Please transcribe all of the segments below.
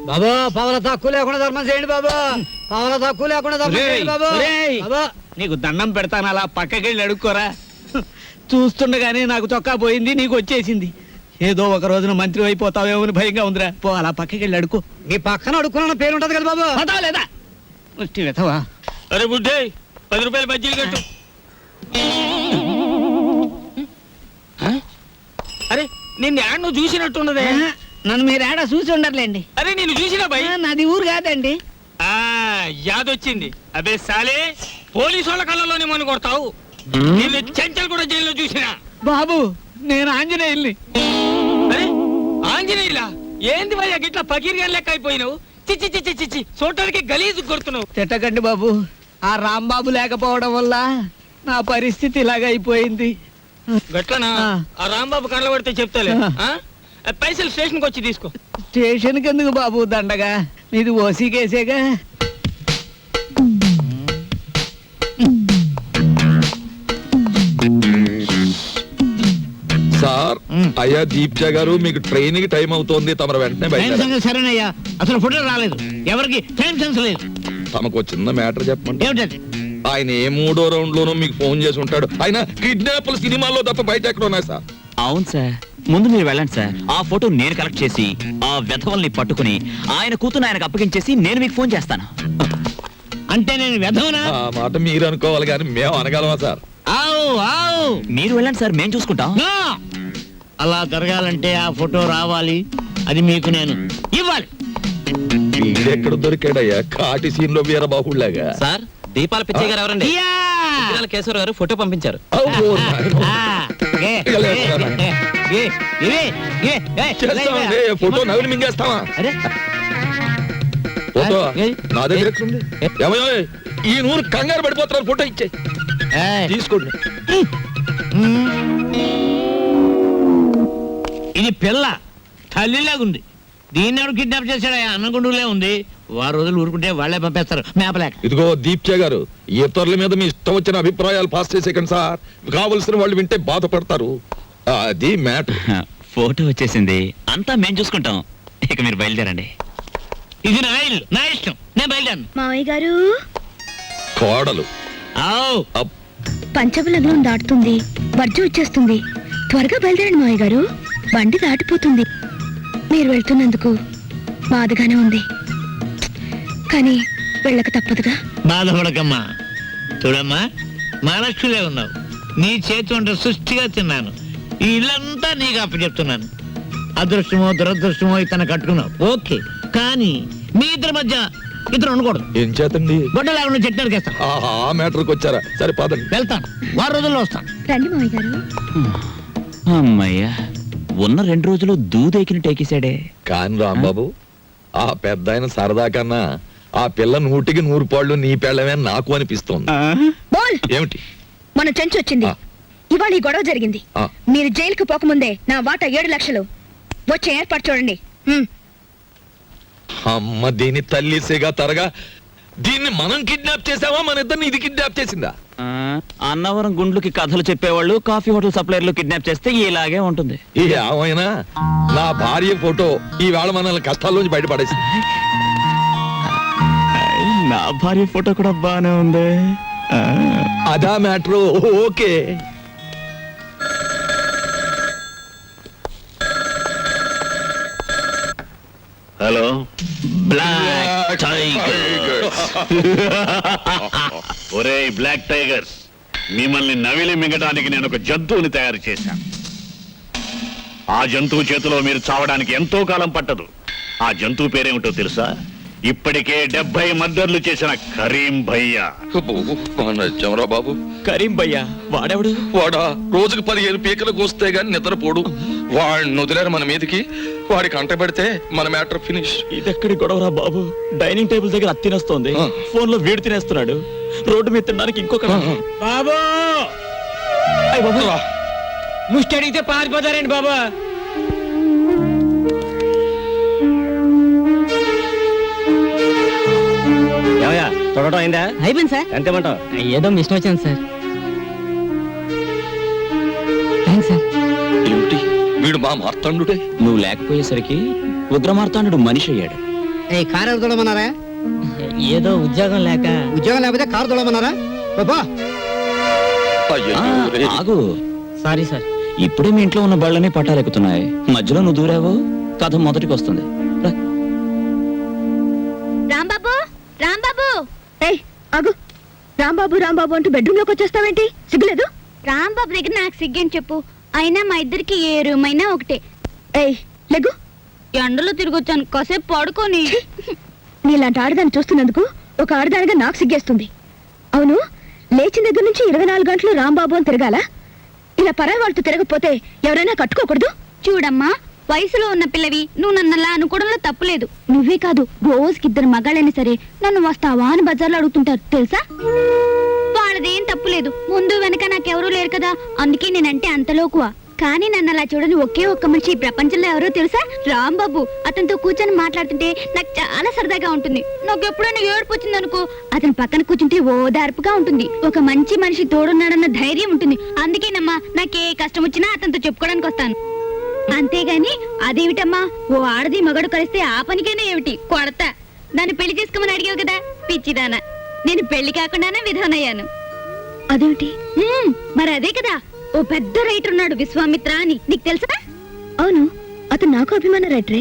బాబా పవల తక్కువ లేకుండా ధర్మం చేయండి బాబా. పవల తక్కువ లేకుండా ధర్మం చేయండి బాబా. బాబా నీకు దండం పెడతాను, అలా పక్కకెళ్ళి అడుక్కోరా. చూస్తుండగానే నాకు చొక్కా పోయింది, నీకు వచ్చేసింది. ఏదో ఒక రోజున మంత్రి అయిపోతావేమో అని భయంగా ఉందిరా. పో అలా పక్కకెళ్ళి అడుకో. మీ పక్కన అడుక్కున్న పేరు ఉంటది కదా బాబా. పదా లేదా వెతవా? అరే బుడ్డే 10 రూపాయలు బజ్జీలు కట్టు. అరే నిన్ను యాడ్ నువ్వు చూసినట్టున్నదే. నన్ను మీరు ఏడా చూసి ఉండర్లేండి. అరే నేను చూసినా భయ్. నాది ఊరు కాదండి. యాదొచ్చింది. అదే సాలే పోలీసు వాళ్ళ కళ్ళలోనే మనం కొడతావు. నిన్ను చెంచల్ కూడా జైల్లో చూసినా. బాబు నేను ఆంజనేయుల్ని. అరే ఆంజనేయులా? ఏంది భయ్యా గిట్లా పకీర్గా లెక్క అయిపోయినావు? చిచ్చి చిచ్చి చిచ్చి చూడటానికి గలీజు కొడుతున్నావు. తిట్టకండి బాబు, ఆ రాంబాబు లేకపోవడం వల్ల నా పరిస్థితి ఇలాగ అయిపోయింది. గట్లనా? ఆ రాంబాబు కళ్ళ పడితే చెప్తాలే. పైసలు స్టేషన్కి వచ్చి తీసుకో. స్టేషన్కి ఎందుకు బాబు దండగా? నీది ఓసీ కేసేగా. సార్ అయ్యా దీప్జా గారు, మీకు ట్రైన్ కి టైం అవుతోంది, తమరు వెంటనే బయట. సరేనయ్యా, అసలు ఫోటో రాలేదు, ఎవరికి టైం సెన్స్ లేదు. తమకు చిన్న మ్యాటర్ చెప్పండి. ఏమిటది? ఆయన ఏ 3వ రౌండ్ లోనూ మీకు ఫోన్ చేసి ఉంటాడు. ఆయన కిడ్నాప్లు సినిమాల్లో తప్ప బయట ఎక్కడ ఉన్నాయి సార్? అవును సార్, ముందు మీరు వెళ్ళండి సార్. ఆ ఫోటో నేను కలెక్ట్ చేసి ఆ వెధవల్ని పట్టుకుని ఆయన కూతురు ఆయనకు అప్పగించేసి నేను మీకు ఫోన్ చేస్తాను. అంటే నేను వెధవనా? ఆ మాట మీరు అనుకోవాలి కానీ మేము అనగలమా సార్? మీరు వెళ్ళండి సార్, మేము చూసుకుంటాం. అలా జరగాలంటే ఆ ఫోటో రావాలి, అది మీకు నేను ఇవ్వాలి. వీడెక్కడ దొరికాడయ్యా కాటి సీన్ లో వీరబాహుళ్లాగా? సార్ దీపాల పిచ్చయ్య గారు ఎవరండి? కేశవరావు గారు ఫోటో పంపించారు. ఫోటో నవ్వులు మింగేస్తావా? ఫోటో నా దగ్గర ఎక్కడుంది? ఏమయ్యో ఈ నూరు కంగారు పడిపోతున్నారు, ఫోటో ఇచ్చే తీసుకోండి. ఇది పిల్ల తల్లిలాగుంది, దీన్ని ఎవరు కిడ్నాప్ చేశాడు? అన్నగుండులే ఉంది. వారు రోజులు ఊరుకుంటే వాళ్ళే పంపేస్తారు మేపలేక. ఇదిగో దీప్చే గారు, ఇతరుల మీద మీ ఇష్టం వచ్చిన అభిప్రాయాలు పాస్ చేసేకండి సార్. కావలసిన వాళ్ళు వింటే బాధపడతారు. అది మ్యాటర్. ఫోటో వచ్చేసింది, అంతా మేము చూసుకుంటాం. ఇక మీరు బయలుదేరండి. ఇది నా ఇల్లు, నా ఇష్టం, నేను బయలుదేరను. మావయ్య గారు, కోడలు పంచమ లగ్నం దాటుతుంది, వర్జం వచ్చేస్తుంది. త్వరగా బయలుదేరండి మావయ్య గారు, బండి దాటిపోతుంది. మీరు వెళ్తున్నందుకు బాధగానే ఉంది, కానీ వెళ్ళక తప్పదుగా. బాధపడకమ్మా. చూడమ్మా, మహాలక్ష్మిలే ఉన్నావు. నీ చేతి వంట సృష్టిగా తిన్నాను. ఈ ఇల్లంతా నీకు అప్పచెప్తున్నాను. అదృష్టమో దురదృష్టమో ఇతను కట్టుకున్నావు, ఓకే. కానీ మీ ఇద్దరి మధ్య ఇతను ఉండకూడదు. ఏం చేతండి? గొడ్డ లేకుండా చెట్టు నరికేస్తాను. ఆ మ్యాటర్కి వచ్చారా? సరే పదండి. వెళ్తాను, 6 రోజుల్లో వస్తాను. రండి మావయ్య గారు. అమ్మయ్యా, ఉన్న 2 రోజులు దూదెకిని టేకేశాడే. కాని రాంబాబు, ఆ పెద్ద ఆయన సరదా కన్నా ఆ పిల్ల 100కి 100 పాళ్ళు నీ పెళ్ళమే నాకు అనిపిస్తోంది. ఏమిటి? మన చెంచు వచ్చింది, ఇవాళ ఈ గొడవ జరిగింది. మీరు జైలుకు పోకముందే నా వాటా 7 లక్షలు వచ్చే ఏర్పాటు చూడండి. అమ్మ దీని తల్లిసేగా తరగా, దీన్ని మనం కిడ్నాప్ చేసావా, మన ఇద్దరిని ఇది కిడ్నాప్ చేసిందా? అన్నవరం గుండ్లకి కథలు చెప్పేవాళ్ళు కాఫీ హోటల్ సప్లైర్లు కిడ్నాప్ చేస్తే ఇలాగే ఉంటుంది. ఏమైనా నా భార్య ఫోటో ఈవేళ మనల్ని కష్టాల్లోంచి బయటపడేసింది. నా భార్య ఫోటో కూడా బానే ఉంది. అదా matter. Okay. Hello black tigers. ఒరేయ్ బ్లాక్ టైగర్స్, మిమ్మల్ని నవిలి మింగడానికి నేను ఒక జంతువుని తయారు చేశాను. ఆ జంతువు చేతిలో మీరు చావడానికి ఎంతో కాలం పట్టదు. ఆ జంతువు పేరేమిటో తెలుసా? ఇప్పటికే 70 మర్డర్లు చేసిన కరీం భయ్యా. బాబు, కరీం భయ్యా వాడెవడు? వాడా రోజుకు 15 పీకలకు వస్తే గాని నిద్రపోడు. వాడిని వదిలేరు మన మీదకి. వాడికి అంట పెడితే మన మ్యాటర్ ఫినిష్. ఇదెక్కడి గొడవరా బాబు? డైనింగ్ టేబుల్ దగ్గర అత్తి తినేస్తోంది, ఫోన్ లో వీడు తినేస్తున్నాడు, రోడ్డు మీద తినడానికి ఇంకొక. బాబు ముష్టి అడిగితే పారిపోతారండి బాబా. చూడటం అయిందా? అయిపోయింది సార్. ఎంతేమంటావు? ఏదో మిషన్ వచ్చాను సార్. సార్ ఏమిటి వీడు మా మార్తాండుడే? నువ్వు లేకపోయేసరికి రుద్రమార్తాండు మనిషి అయ్యాడు. కారు ఎవరు తోడమన్నారా? ఏదో ఉద్యోగం లేక ఉద్యోగం లేకపోతే కారు తోడమన్నారా? బాబా ఆగు. Sorry sir. ఇప్పుడే మీ ఇంట్లో ఉన్న బళ్ళని పట్టాలెక్కుతున్నాయి, మధ్యలో నువ్వు దూరావు, కథ మొదటికి వస్తుంది. రా. రాంబాబు రాంబాబు ఏయ్ ఆగు. రాంబాబు రాంబాబు అంటూ బెడ్రూమ్ లోకి వచ్చేస్తావేంటి? సిగ్గులేదు? రాంబాబు దగ్గర నాకు సిగ్గని చెప్పు. అయినా మా ఇద్దరికి ఏ రూమ్ అయినా ఒకటే. ఏయ్ లెగ్గు. ఎండలో తిరిగొచ్చాను, కాసేపు పడుకొని. నీలాంటి ఆడదాన్ని చూస్తున్నందుకు ఒక ఆడదానిగా నాకు సిగ్గేస్తుంది. అవును, లేచిన దగ్గర నుంచి 24 గంటలు రాంబాబు అని తిరగాల? ఇలా పరాయి వాళ్ళతో తిరగకపోతే ఎవరైనా కట్టుకోకూడదు? చూడమ్మా, వయసులో ఉన్న పిల్లవి నువ్వు నన్నలా అనుకోవడంలో తప్పులేదు. నువ్వే కాదు, రోజుకి 2 మగాళ్ళైనా సరే నన్ను వస్తావా అని బజార్లో అడుగుతుంటారు తెలుసా? వాళ్ళదేం తప్పులేదు, ముందు వెనక నాకెవరూ లేరు కదా, అందుకే నేనంటే అంతలోకువా. కానీ నన్ను అలా చూడని ఒకే ఒక్క మనిషి ఈ ప్రపంచంలో ఎవరో తెలుసా? రాంబాబు. అతనితో కూర్చొని మాట్లాడుతుంటే నాకు చాలా సరదాగా ఉంటుంది. నాకు ఎప్పుడైనా ఏడుపు వచ్చిందనుకో, అతని పక్కన కూర్చుంటే ఓదార్పుగా ఉంటుంది. ఒక మంచి మనిషి తోడున్నాడన్న ధైర్యం ఉంటుంది. అందుకేనమ్మా నాకే కష్టం వచ్చినా అతనితో చెప్పుకోవడానికి వస్తాను. అంతేగాని అదేమిటమ్మా, ఓ ఆడది మగడు కలిస్తే ఆ పనికైనా ఏమిటి కొడతా. నన్ను పెళ్లి చేసుకోమని అడిగావు కదా పిచ్చిదానా, నేను పెళ్లి కాకుండానే విధవనయ్యాను. అదేమిటి? మరి అదే కదా, ఓ పెద్ద రైటర్ ఉన్నాడు విశ్వామిత్ర అని, నీకు తెలుసా? అవును, అతను నాకు అభిమాన రైటరే.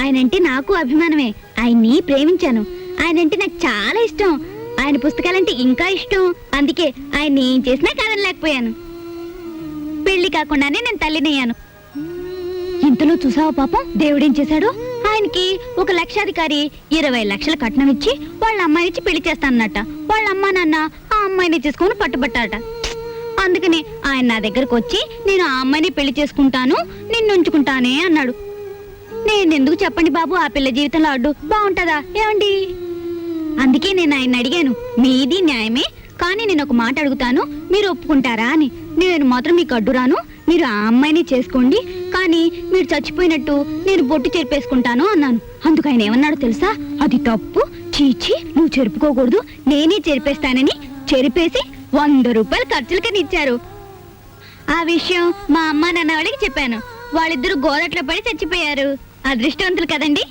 ఆయనంటే నాకు అభిమానమే. ఆయన్ని ప్రేమించాను. ఆయనంటే నాకు చాలా ఇష్టం. ఆయన పుస్తకాలంటే ఇంకా ఇష్టం. అందుకే ఆయన ఏం చేసినా కాదనలేకపోయాను. పెళ్లి కాకుండానే నేను తల్లినయ్యాను. ఇంతలో చూసావా పాపం దేవుడేం చేశాడు? ఆయనకి ఒక లక్షాధికారి 20 లక్షల కట్నం ఇచ్చి వాళ్ళ అమ్మాయినిచ్చి పెళ్లి చేస్తానన్నట. వాళ్ళ అమ్మా నాన్న ఆ అమ్మాయిని చేసుకుని పట్టుబట్టారట. అందుకని ఆయన నా దగ్గరకు వచ్చి నేను ఆ అమ్మాయిని పెళ్లి చేసుకుంటాను, నిన్ను ఉంచుకుంటానే అన్నాడు. నేనెందుకు చెప్పండి బాబు ఆ పిల్ల జీవితంలో అడ్డు? బాగుంటదా ఏమండి? అందుకే నేను ఆయన అడిగాను, మీది న్యాయమే, కానీ నేను ఒక మాట అడుగుతాను, మీరు ఒప్పుకుంటారా అని. నేను మాత్రం మీకు అడ్డురాను, మీరు ఆ అమ్మాయిని చేసుకోండి, కానీ మీరు చచ్చిపోయినట్టు నేను బొట్టు చెరిపేసుకుంటాను అన్నాను. అందుకు ఆయన ఏమన్నాడు తెలుసా? అది తప్పు, చీచి నువ్వు చెరుపుకోకూడదు, నేనే చెరిపేస్తానని చెరిపేసి 100 రూపాయలు ఖర్చులకని ఇచ్చారు. ఆ విషయం మా అమ్మ నాన్న వాళ్ళకి చెప్పాను. వాళ్ళిద్దరూ గోదట్లో పడి చచ్చిపోయారు. అదృష్టవంతులు కదండి.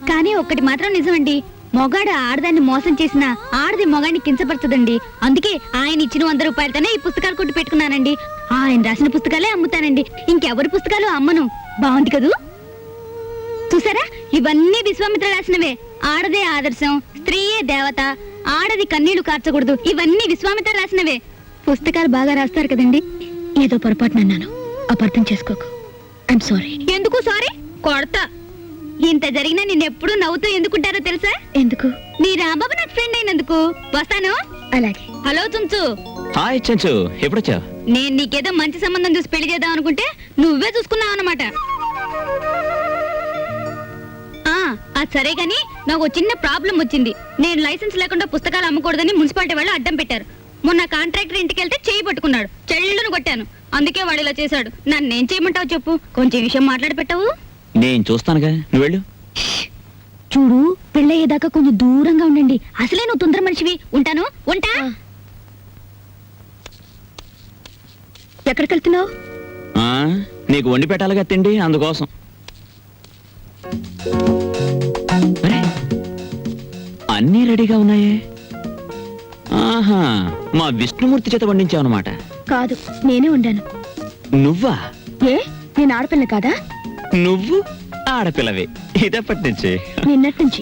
కానీ ఒక్కటి మాత్రం నిజమండి, మొగాడు ఆడదాన్ని మోసం చేసినా ఆడది మొగాడిని కించపరచదండి. అందుకే ఆయన ఇచ్చిన 100 రూపాయలతోనే ఈ పుస్తకాలు కొట్టి పెట్టుకున్నానండి. ఆయన రాసిన పుస్తకాలే అమ్ముతానండి, ఇంకెవరి పుస్తకాలు అమ్మను. బాగుంది కదూ? చూసారా, ఇవన్నీ విశ్వామిత్ర రాసినవే. ఆడదే ఆదర్శం, స్త్రీయే దేవత, ఆడది కన్నీళ్లు కార్చకూడదు, ఇవన్నీ విశ్వామిత్ర రాసినవే. పుస్తకాలు బాగా రాస్తారు కదండి. ఏదో పొరపాటు నన్నాను, అపార్థం చేసుకోకు. I'm sorry. ఎందుకు సారీ? కొడతా. ఇంత జరిగినా నిన్నెప్పుడు నవ్వుతూ ఎందుకుంటారో తెలుసా? ఎందుకు? నీ రాంబాబు నాకు ఫ్రెండ్ అయినందుకు. వస్తాను. అలాగే. హలో చుంచు. హాయ్ చెంచు, ఎప్పుడొచ్చావు? నేను నీకేదో మంచి సంబంధం చూసి పెళ్లి చేద్దాం అనుకుంటే నువ్వే చూసుకున్నావు అన్నమాట. అది సరే గాని నాకు చిన్న ప్రాబ్లం వచ్చింది. నేను లైసెన్స్ లేకుండా పుస్తకాలు అమ్మకూడదని మున్సిపాలిటీ వాళ్ళు అడ్డం పెట్టారు. మొన్న కాంట్రాక్టర్ ఇంటికి వెళ్తే చేయి పట్టుకున్నాడు, చెల్లును కొట్టాను. అందుకే వాడు ఇలా చేశాడు. నన్నేం చేయమంటావు చెప్పు? కొంచెం విషయం మాట్లాడి పెట్టావు. నేను చూస్తానుగా, నువ్వు వెళ్ళు. చూడు, పెళ్ళయ్యేదాకా కొంచెం దూరంగా ఉండండి. అసలే నువ్వు తొందర మనిషివి. ఉంటాను. ఉంటా. ఎక్కడికి వెళ్తున్నావు? నీకు వండి పెట్టాలిగా తిండి, అందుకోసం. అరే, అన్నీ రెడీగా ఉన్నాయే. ఆహా, మా విష్ణుమూర్తి చేత వండించావన్నమాట. కాదు, నేనే ఉండాను. నువ్వా? ఏ, నేను ఆడపిల్ల కాదా? నువ్వు ఆడపిల్లవే ఇదప్పటి నుంచి. నిన్నటి నుంచి.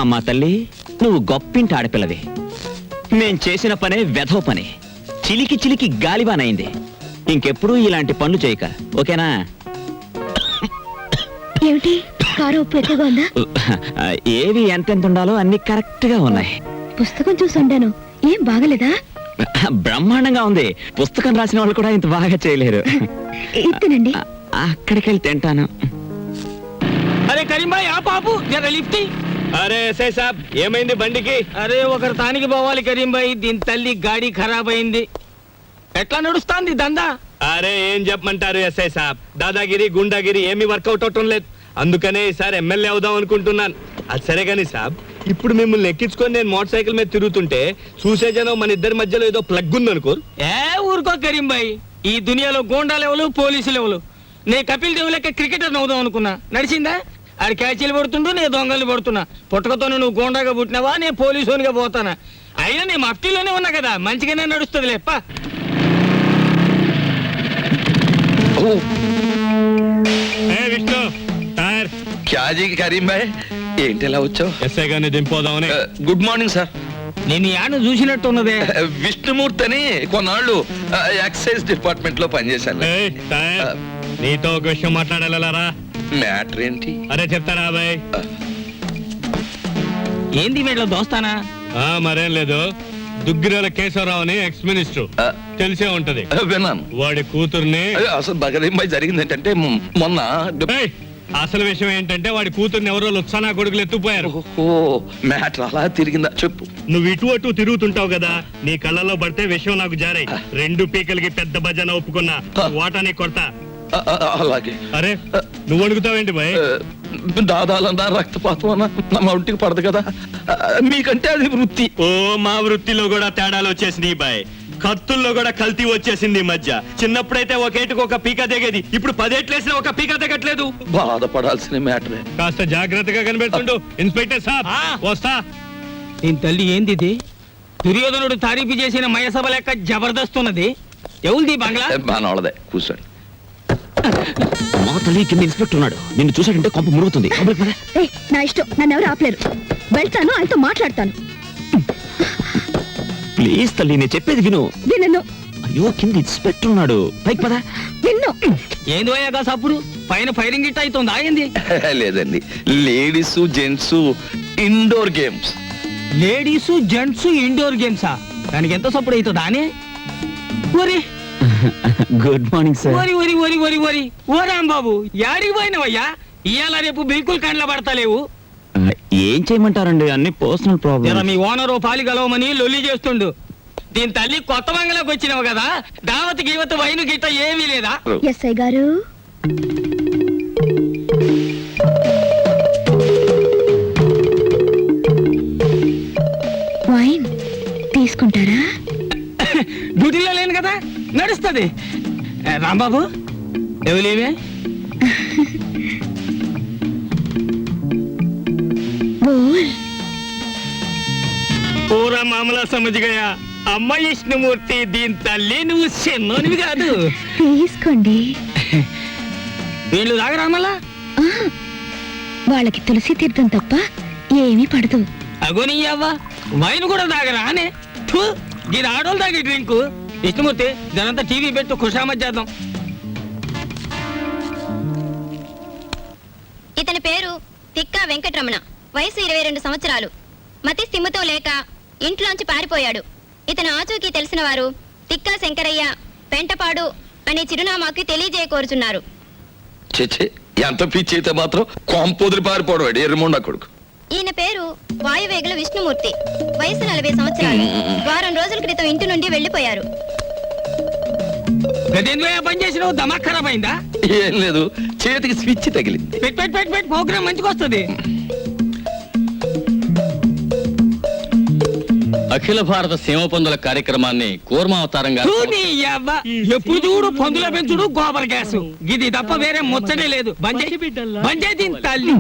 అమ్మా తల్లి, నువ్వు గొప్పింటి ఆడపిల్లవే. నేను చేసిన పనే వెధవ పనే, చిలికి చిలికి గాలిబానైంది. ఇంకెప్పుడు ఇలాంటి పనులు చేయక, ఓకేనా? ఏమిటి, కారు ఉప్పు ఎక్కువగా ఉందా? ఏవి ఎంతెంత ఉండాలో అన్ని కరెక్ట్ గా ఉన్నాయి. పుస్తకం చూసి ఉండాను. ఏం బాగలేదా? బ్రహ్మాండంగా ఉంది. పుస్తకం రాసిన వాళ్ళు కూడా ఇంత బాగా చేయలేరు. ఇత్తనండి. అక్కడికి వెళ్ళి తింటాను. అరే కరీం భాయ్, ఆ బాబు జర లిఫ్ట్. అరే ఎస్ఐ సాబ్, ఏమైంది బండికి? అరే ఒకరు తానికి పోవాలి కరీం భాయ్, దీని తల్లి గాడి ఖరాబ్ అయింది. ఎట్లా నడుస్తాంది దందా? అరే ఏం చెప్పమంటారు ఎస్ఐ సాబ్, దాదాగిరి గుండాగిరి ఏమీ వర్కౌట్ అవటం లేదు. అందుకనే ఈసారి ఎమ్మెల్యే అవుదాం అనుకుంటున్నాను. అది సరే కానీ సాబ్, ఇప్పుడు మిమ్మల్ని ఎక్కించుకొని నేను మోటార్ సైకిల్ మీద తిరుగుతుంటే చూసే జనం మన ఇద్దరి మధ్యలో ఏదో ప్లగ్ ఉందనుకోరు. ఊరుకో కరీం భాయ్, ఈ దునియాలో గోండా లెవెలు పోలీసు లెవెలు. నే కపిల్ దేవ్ లెక్క క్రికెటర్ అవుదాం అనుకున్నా, నడిచిందా? ఆడు క్యాచీలు పడుతుంటూ నేను దొంగలు పడుతున్నా. పుట్టకతోనే నువ్వు గోండాగా పుట్టినావా, నేను పోలీసునిగా పోతానా? అయినా నేను మఫ్టీలోనే ఉన్నా కదా, మంచిగానే నడుస్తుంది లేప్ప. విష్ణు టైర్ క్యాజీ కరీం భాయ్ ఏంటి ఎలా వచ్చావు? ఎస్ఐ గారిని దింపోదామని. Good morning sir. నేను యాను చూసినట్టు ఉన్నదే. విష్ణుమూర్తి అని కొన్నాళ్ళు ఎక్సైజ్ డిపార్ట్మెంట్ లో పనిచేశాను. ఏయ్, టైర్, నీతో ఒక విషయం మాట్లాడాలరా. మ్యాటర్ ఏంటి? అరే చెప్తారా బాయ్? ఏంది వీళ్ళ దోస్తానా? మరేం లేదు, దుగ్గిరాల కేశవరావు అని ఎక్స్ మినిస్టర్, తెలిసే ఉంటది. విన్నాను. వాడి కూతుర్ని అసలు బగరీం భాయ్ జరిగింది ఏంటంటే మొన్న ఏయ్, అసలు విషయం ఏంటంటే వాడి కూతుర్ని ఎవరో లుత్సానా కొడుకులు ఎత్తుపోయారు. మ్యాటర్ అలా తిరిగిందా చెప్పు. నువ్వు ఇటు అటు తిరుగుతుంటావు కదా, నీ కళ్ళలో పడితే విషయం నాకు జారాయి. 2 పీకలకి పెద్ద భజన ఒప్పుకున్నా, వాటాని కొడతా. అలాగే. అరే నువ్వు అడుగుతావేంటి బాయ్? దాదాలన్నా రక్తపాతం అన్న నా ఒంటికి పడదు కదా, మీకంటే అది వృత్తి. ఓ మా వృత్తిలో కూడా తేడాలు వచ్చేసినాయి బాయ్. కత్తుల్లో కూడా కల్తీ వచ్చేసింది ఈ మధ్య. చిన్నప్పుడైతే ఒకేటికి ఒక పీక దిగేది, ఇప్పుడు 10 ఏట్లేసినా ఒక పీక దిగట్లేదు. బాధపడాల్సిన మ్యాటరే. కాస్త జాగ్రత్తగా కనిపెడుతుండు ఇన్స్పెక్టర్ సాబ్. వస్తా. నేను తల్లి ఏంది ఇది? దుర్యోధనుడు తారీఫు చేసిన మయసభ లెక్క జబర్దస్త్ ఉన్నది. ఎవరిది బంగ్లా? మనోళ్ళదే, కూర్చోండి. మా తల్లి కింద ఇన్స్పెక్టర్ ఉన్నాడు, నిన్ను చూసాడంటే కొంప మురుగుతుంది. ఏయ్, నా ఇష్టం, నన్ను ఎవరు ఆపలేరు. వెళ్తాను, ఆయనతో మాట్లాడతాను. ప్లీజ్ తల్లి, నేను చెప్పేది విను. విన్ను అయ్యో, కింద ఇన్స్పెక్టర్ ఉన్నాడు, పైకి పదా. విన్ను. ఏంది పోయాక సప్పుడు పైన ఫైరింగ్ గిట్ అవుతుంది. ఆగింది లేదండి, ladies gents indoor games. Ladies gents indoor గేమ్సా? దానికి ఎంత సప్పుడు అవుతుందా అని? ఒరి గుడ్ మార్నింగ్ సార్. ఒరి ఒరి ఒరి ఒరి ఒరి ఓ రాంబాబు, యాడికి పోయినవయ్యా? ఇవాళ రేపు బిల్కుల్ కండ్ల పడతలేవు. ఏం చేయమంటారండి, అన్ని పర్సనల్ జర ప్రాబ్లమ్. మీ ఓనరు పాలి గలవమని లొల్లి చేస్తుండు. దీని తల్లి కొత్త బంగ్లాకి వచ్చినావు కదా, దావత్ గీవత్ వైను గిట్ట ఏమీ లేదా? ఎస్ఐ గారు, వైన్ తీసుకుంటారా? డ్యూటీలో లేను కదా, నడుస్తుంది. రాంబాబు ఎవలేవే? బోల్. పూరా మామలా సమజ్గయా. అమ్మ విష్ణుమూర్తి, దీని తల్లి నువ్వు చిన్నోనివి కాదు. తీసుకోండి. వీళ్ళు తాగరామలా? వాళ్ళకి తులసి తీర్థం తప్ప ఏమీ పడదు. అగోని అవ్వ, వైన్ కూడా తాగరా అనే? దీని ఆడోళ్ళు తాగే డ్రింకు. విష్ణుమూర్తి, దానంతా టీవీ పెట్టు, ఖుషామత్ చేద్దాం. ఇతని పేరు తిక్కా వెంకటరమణ, వయసు 22 సంవత్సరాలు. మతి స్థిమితం లేక ఇంట్లోంచి పారిపోయాడు. ఇతను ఆచూకీ తెలిసిన వారు తిక్కా శంకరయ్య, పెంటపాడు అనే చిరునామాకి తెలియజేయకోరుచున్నారు. చెచ్చే, ఎంత పిచ్చి అయితే మాత్రం కొంపొదిరి పారిపోవడం ఎర్రమొండ కొడుకు. ఈయన పేరు వాయువేగుల విష్ణుమూర్తి, వయసు 40 సంవత్సరాలు. వారం రోజుల క్రితం ఇంటి నుండి వెళ్లిపోయారు. గదేంద్రో పని చేసినావు, దమాక్ ఖరాబ్ అయిందా? ఏం లేదు, చేతికి స్విచ్ తగిలింది. పెట్ పెట్ పెట్ పెట్ ప్రోగ్రామ్ మంచిగా వస్తుంది. అఖిల భారత సీమ పందుల కార్యక్రమాన్ని కూర్మావతారంగా ఎప్పుడు చూడు పందుల పెంచుడు, గోబర్ గ్యాస్, ఇది తప్ప వేరే ముచ్చటే లేదు. బంజే దీని తల్లి.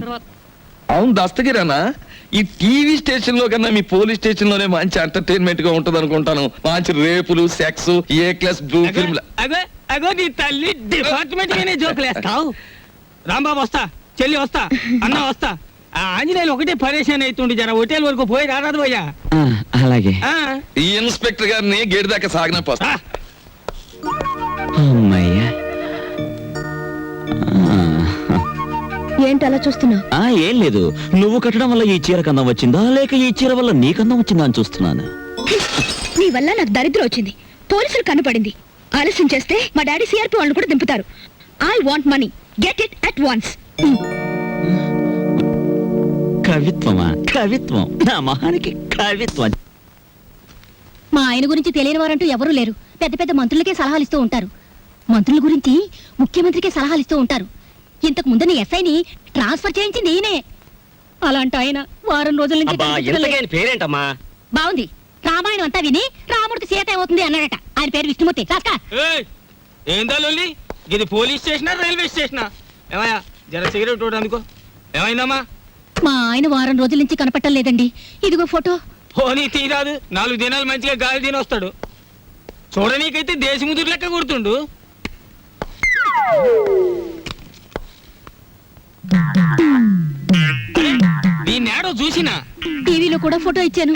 అవును దస్తగిరానా, ఈ టీవీ స్టేషన్ లో కన్నా మీ పోలీస్ స్టేషన్ లోనే మంచి ఎంటర్టైన్మెంట్ గా ఉంటది అనుకుంటాను. మంచి రేపులు, సెక్స్, ఏ క్లాస్ బ్లూ ఫిల్మ్. అగో అగో నీ తల్లి, డిపార్ట్మెంట్ గానే జోకులేస్తావు. రాంబాబు వస్తా, చెల్లి వస్తా, అన్న వస్తా. ఆ ఆంజనేయులు ఒకటే పరేషాన్ అవుతుండే, జర హోటల్ వరకు పోయి రారాదు పోయా. అలాగే. ఈ ఇన్స్పెక్టర్ గారిని గేట్ దాకా సాగిన పోస్తా. అమ్మయ్యా. ఏంటి అలా చూస్తున్నావు? ఏం లేదు, నువ్వు కట్టడం వల్ల ఈ చీర కందం వచ్చిందా, లేక ఈ చీర వల్ల నీ కందం వచ్చిందా అని చూస్తున్నాను. నీ వల్ల నాకు దరిద్రం వచ్చింది. పోలీసులు కనపడింది. ఆలస్యం చేస్తే మా డాడీ సిఆర్పి వాళ్ళని కూడా దింపుతారు. I want money, get it at once. కవిత్వమా? కవిత్వం నా మహానికి కవిత్వం. మా ఆయన గురించి తెలియని వారంటూ ఎవరూ లేరు. పెద్ద పెద్ద మంత్రులకే సలహాలు ఇస్తూ ఉంటారు. మంత్రుల గురించి ముఖ్యమంత్రికే సలహాలు ఇస్తూ ఉంటారు. ఇంతకు ముందు ఎస్ఐని ట్రాన్స్ఫర్ చేయించింది ఈయనే. అలాంటి ఆయన వారం రోజుల నుంచి పేరేంటమ్మా? బాగుంది. రామాయణం అంతా విని రాముడికి సీత ఏమవుతుంది అన్నాడట. ఆయన పేరు విష్ణుమూర్తి. రాస్కా. ఏందా లొల్లి? ఇది పోలీస్ స్టేషనా రైల్వే స్టేషనా? ఏమయ్యా, జర సిగరెట్ అందుకో. ఏమైందమ్మా? మా ఆయన వారం రోజుల నుంచి కనపట్టం లేదండి. ఇదిగో ఫోటో. పోనీ తీరాదు, 4 దినాలు మంచిగా గాలి తిని వస్తాడు. చూడనీకైతే దేశముదురు లెక్క గుర్తుండు. దీన్నేడో చూసినా. టీవీలో కూడా ఫోటో ఇచ్చాను.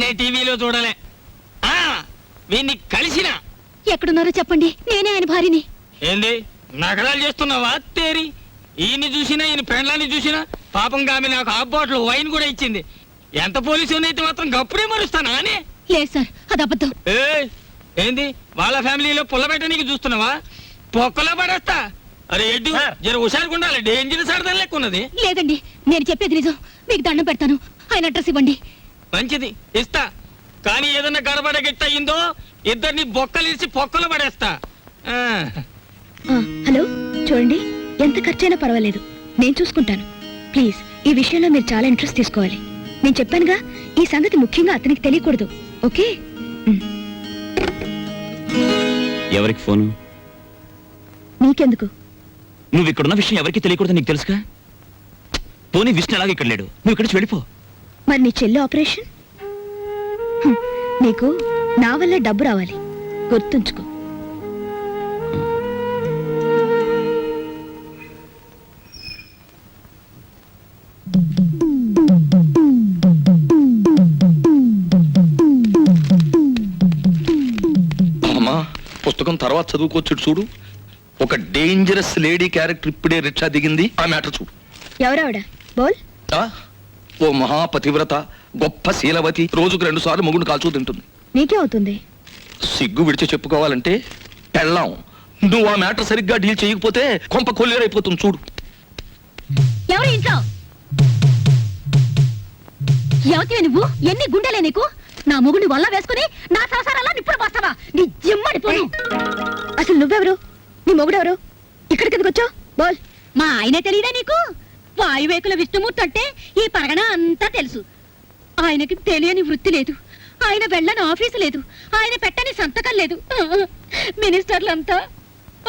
నే టీవీలో చూడలే. వీన్ని కలిసినా. ఎక్కడున్నారో చెప్పండి, నేనే ఆయన భార్యని. ఏంది నగరాలు చేస్తున్నావా తేరి? ఈయన్ని చూసినా, ఈయన పెండ్లాన్ని చూసినా. పాపం ఆమె నాకు హాఫ్ బాటిల్ వైన్ కూడా ఇచ్చింది. ఎంత పోలీసు అయితే మాత్రం గప్పుడే మరుస్తానా అని? లేదు సార్, అది అబద్ధం. ఏంది వాళ్ళ ఫ్యామిలీలో పుల్లబెట్ట నీకు చూస్తున్నావా? పొక్కలో పడేస్తా. అరే ఎడ్డు జర హుషారుగా ఉండాలి, డేంజరస్ ఆడదాని లెక్క ఉన్నది. లేదండి, నేను చెప్పేది నిజం. మీకు దండం పెడతాను, ఆయన అడ్రస్ ఇవ్వండి. మంచిది, ఇస్తా. కానీ ఏదన్నా గడబడ గిట్ట అయిందో ఇద్దరిని బొక్కలిసి పొక్కలు పడేస్తా. హలో, చూడండి, ఎంత ఖర్చైనా పర్వాలేదు, నేను చూసుకుంటాను. ప్లీజ్, ఈ విషయంలో మీరు చాలా ఇంట్రెస్ట్ తీసుకోవాలి. నేను చెప్పానుగా, ఈ సంగతి ముఖ్యంగా అతనికి తెలియకూడదు. ఓకే? ఎవరికి ఫోను? నీకెందుకు? నువ్వు ఇక్కడున్న విషయం ఎవరికి తెలియకూడదు, నీకు తెలుసుగా. పోనీ విష్ణు అలాగే ఇక్కడ లేడు, నువ్వు ఇక్కడ నుంచి వెళ్ళిపో. మరి నీ చెల్లి ఆపరేషన్? నీకు నా వల్ల డబ్బు రావాలి, గుర్తుంచుకో. అమ్మా, పుస్తకం తర్వాత చదువుకోవచ్చు చూడు. ఒక డేంజరస్ లేడీ క్యారెక్టర్ ఇప్పుడే రిక్షా దిగింది, ఆ మ్యాటర్ చూడు. ఎవరావిడ? బోల్. ఆ? ఓ మహాపతివ్రత, గొప్ప శీలవతి, రోజుకు 2 సార్లు మొగుడు కాల్చూ తింటుంది. నీకే అవుతుంది. సిగ్గు విడిచి చెప్పుకోవాలంటే పెళ్ళాం. నువ్వు ఆ మ్యాటర్ సరిగ్గా డీల్ చేయకపోతే కొంప కొల్లేరైపోతుంది చూడు. ఎవరు ఇంట్లో? ఎవతివే నువ్వు? ఎన్ని గుండెలే నీకు? నా మొగుడిని వల్ల వేసుకుని నా సంసారాల్లో నిప్పుడు పోస్తావా? నీ జిమ్మడి పోను. అసలు నువ్వెవరు? నీ మొగుడెవరు? ఇక్కడికి ఎందుకు వచ్చావు? బోల్. మా ఆయనే తెలియదా నీకు? వాయువేకుల విష్ణుమూర్తి అంటే ఈ పరగణ అంతా తెలుసు. ఆయనకి తెలియని వృత్తి లేదు, ఆయన వెళ్ళని ఆఫీసు లేదు, ఆయన పెట్టని సంతకం లేదు. మినిస్టర్లంతా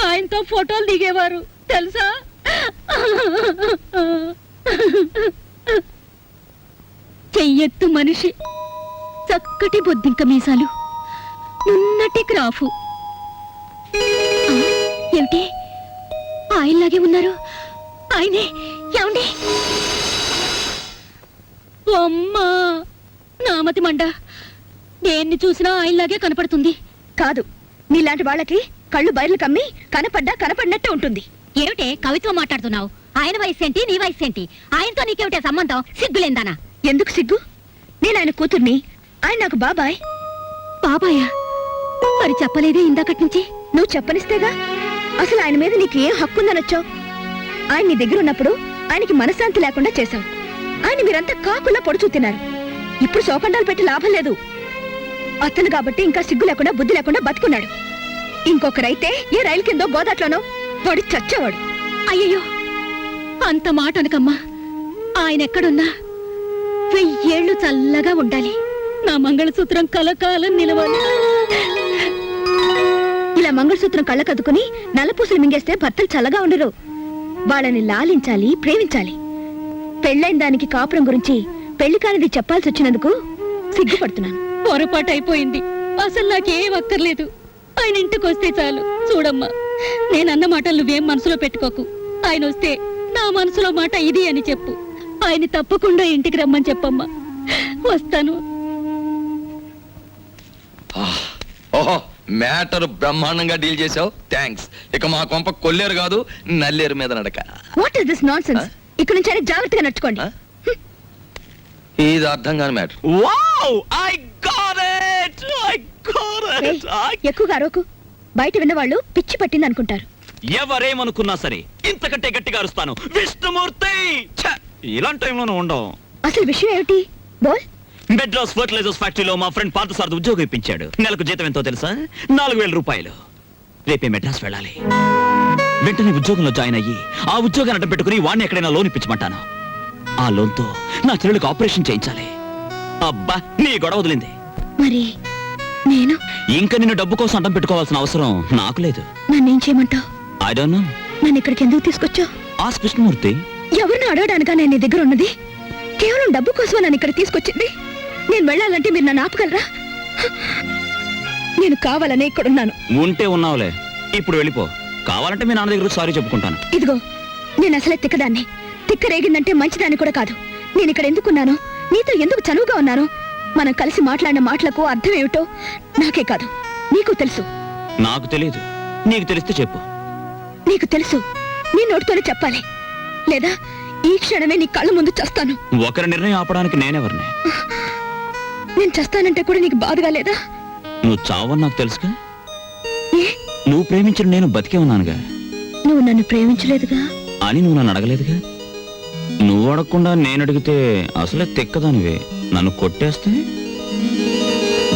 ఆయనతో ఫోటోలు దిగేవారు తెలుసా? చెయ్యెత్తు మనిషి, చక్కటి బొద్దింక మీసాలు, నున్నటి క్రాఫు. ఏమిటి ఆయనలాగే ఉన్నారు? ఆయనే. ఏమండి? అమ్మా, నామతి మండ. దేన్ని చూసినా ఆయనలాగే కనపడుతుంది. కాదు, నీలాంటి వాళ్ళకి కళ్ళు బయర్లు కమ్మి కనపడినట్టే ఉంటుంది. ఏమిటే కవిత్వం మాట్లాడుతున్నావు? ఆయన వయసు ఏంటి, నీ వయసు ఏంటి? ఆయనతో నీకేమిటే సంబంధం? సిగ్గులేందానా? ఎందుకు సిగ్గు? నేను ఆయన కూతుర్ని, ఆయన నాకు బాబాయ్. బాబాయా? మరి చెప్పలేదే ఇందాకటి నుంచి? నువ్వు చెప్పనిస్తేగా. అసలు ఆయన మీద నీకు ఏం హక్కుందనొచ్చావు? ఆయన నీ దగ్గర ఉన్నప్పుడు ఆయనకి మనశ్శాంతి లేకుండా చేశావు. ఆయన మీరంతా కాకులా పొడుచూ తిన్నారు. ఇప్పుడు శోకండాలు పెట్టి లాభం లేదు. అతను కాబట్టి ఇంకా సిగ్గు లేకుండా బుద్ధి లేకుండా బతుకున్నాడు. ఇంకొకరైతే ఏ రైలు కిందో గోదాట్లోనో వాడు చచ్చేవాడు. అయ్యయ్యో, అంత మాట అనకమ్మా. ఆయన ఎక్కడున్నా 1000 ఏళ్ళు చల్లగా ఉండాలి. నా మంగళసూత్రం కలకాలం నిలవాలి. ఇలా మంగళసూత్రం కళ్ళకద్దుకుని నల్లపూసలు మింగేస్తే భర్తలు చల్లగా ఉండరు. వాళ్ళని లాలించాలి, ప్రేమించాలి. పెళ్ళైన దానికి కాపురం గురించి పెళ్లి కానిది చెప్పాల్సి వచ్చినందుకు సిగ్గుపడుతున్నాను. పొరపాటు అయిపోయింది. అసలు నాకేం అక్కర్లేదు. ఆయన ఇంటికి వస్తే చాలు. చూడమ్మా, నేనన్న మాటలు నువ్వేం మనసులో పెట్టుకోకు. ఆయన వస్తే నా మనసులో మాట ఇది అని చెప్పు. ఆయన తప్పకుండా ఇంటికి రమ్మని చెప్పమ్మా. వస్తాను. ఓహో, మ్యాటర్ బ్రహ్మాండంగా డీల్ చేసావు, థ్యాంక్స్. ఇక మా కొంప కొల్లేరు కాదు, నల్లేరు మీద నడక. What is this nonsense? ఇక్కడ నుంచి ఆయన జాగ్రత్తగా నడుచుకోండి. ఇది అర్థం కాని matter. Wow, I got it, I got it. ఎక్కువగా అరవకు. బయట విన్నవాళ్ళు పిచ్చి పట్టింది అనుకుంటారు. ఎవరేమనుకున్నా సరే ఇంతకంటే గట్టిగా అరుస్తాను. విష్ణుమూర్తి! ఛ! ఇలాంటి టైంలోనూ ఉండవు. అసలు విషయం ఏమిటి? బోల్. మెడ్రాస్ ఫర్టిలైజర్స్ ఫ్యాక్టరీలో మా ఫ్రెండ్ పార్థసారథి ఉద్యోగం ఇప్పించాడు. నెలకు జీతం ఎంతో తెలుసా? 4000 రూపాయలు. రేపే మెడ్రాస్ వెళ్ళాలి. వెంటనే ఉద్యోగంలో జాయిన్ అయ్యి ఆ ఉద్యోగాన్ని అడ్డం పెట్టుకుని వాడిని ఎక్కడైనా లోన్ ఇప్పించమంటాను. ఆ లోన్తో నా చెల్లెలకు ఆపరేషన్ చేయించాలి. అబ్బా, నీ గొడవ వదిలింది. మరి నేను ఇంకా నిన్ను డబ్బు కోసం అడ్డం పెట్టుకోవాల్సిన అవసరం నాకు లేదు. నన్నేం చేయమంటావు? I don't know. నన్ను ఇక్కడికి ఎందుకు తీసుకొచ్చావు? ఆస్క్ విష్ణుమూర్తి. ఎవరిని అడగడానికా నేను నీ దగ్గర ఉన్నది? కేవలం డబ్బు కోసం నన్ను ఇక్కడ తీసుకొచ్చింది. నేను వెళ్ళాలంటే మీరు నన్ను ఆపగలరా? నేను కావాలనే ఇక్కడున్నాను. ఉంటే ఉన్నావులే, ఇప్పుడు వెళ్ళిపో. కావాలంటే మీ నాన్న దగ్గర సారీ చెప్పుకుంటాను. ఇదిగో, నేను అసలే తిక్కదాన్ని. తిక్క రేగిందంటే మంచిదాన్ని కూడా కాదు. నేను ఇక్కడ ఎందుకున్నాను, నీతో ఎందుకు చనువుగా ఉన్నాను, మనం కలిసి మాట్లాడిన మాటలకు అర్థం ఏమిటో నాకే కాదు నీకు తెలుసు. నాకు తెలియదు, నీకు తెలిస్తే చెప్పు. నీకు తెలుసు, నీ నోటితోనే చెప్పాలి, లేదా ఈ క్షణమే నీ కళ్ళ ముందు చస్తాను. ఒకరి నిర్ణయం ఆపడానికి నేనెవరిని? నేను చస్తానంటే కూడా నీకు బాధగా లేదా? నువ్వు చావని నాకు తెలుసుగా. ఏ, నువ్వు ప్రేమించిన నేను బతికే ఉన్నానుగా. నువ్వు నన్ను ప్రేమించలేదుగా అని నువ్వు నన్ను అడగలేదుగా. నువ్వు అడగకుండా నేను అడిగితే అసలే తెక్కదానివే. నన్ను కొట్టేస్తే